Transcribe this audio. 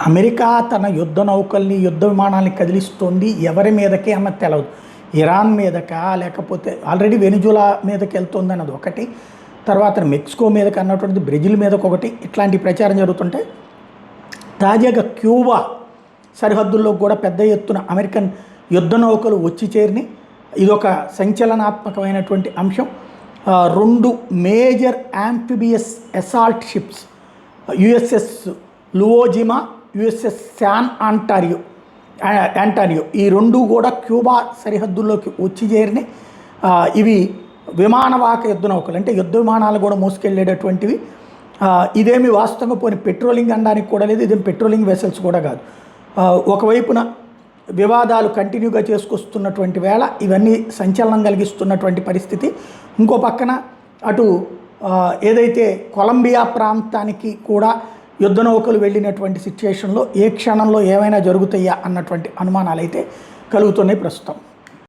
America తన యుద్ధ నౌకల్ని యుద్ధ విమానాల్ని కదిలిస్తోంది ఎవరి మీదకి అన్నది తెలవదు. ఇరాన్ మీదకా లేకపోతే ఆల్రెడీ వెనిజులా మీదకి వెళ్తుంది అన్నది ఒకటి, తర్వాత మెక్సికో మీదకి అన్నటువంటిది బ్రెజిల్ మీదకి ఒకటి, ఇట్లాంటి ప్రచారం జరుగుతుంటే తాజాగా క్యూబా సరిహద్దుల్లో కూడా పెద్ద ఎత్తున అమెరికన్ యుద్ధ నౌకలు వచ్చి చేరిని. ఇదొక సంచలనాత్మకమైనటువంటి అంశం. 2 major amphibious assault ships USS Iwo Jima, USS San Antonio ఈ 2 కూడా క్యూబా సరిహద్దుల్లోకి వచ్చి చేరిని. ఇవి విమానవాహక యుద్ధ నౌకలు, అంటే యుద్ధ విమానాలు కూడా మోసుకెళ్ళేటటువంటివి. ఇదేమి వాస్తవంగా పోని పెట్రోలింగ్ అనడానికి కూడా లేదు, ఇదేమి పెట్రోలింగ్ వెసల్స్ కూడా కాదు. ఒకవైపున వివాదాలు కంటిన్యూగా చేసుకొస్తున్నటువంటి వేళ ఇవన్నీ సంచలనం కలిగిస్తున్నటువంటి పరిస్థితి. ఇంకో పక్కన అటు ఏదైతే కొలంబియా ప్రాంతానికి కూడా యుద్ధ నౌకలు వెళ్ళినటువంటి సిచ్యుయేషన్లో ఏ క్షణంలో ఏమైనా జరుగుతాయా అన్నటువంటి అనుమానాలు అయితే కలుగుతున్నాయి ప్రస్తుతం.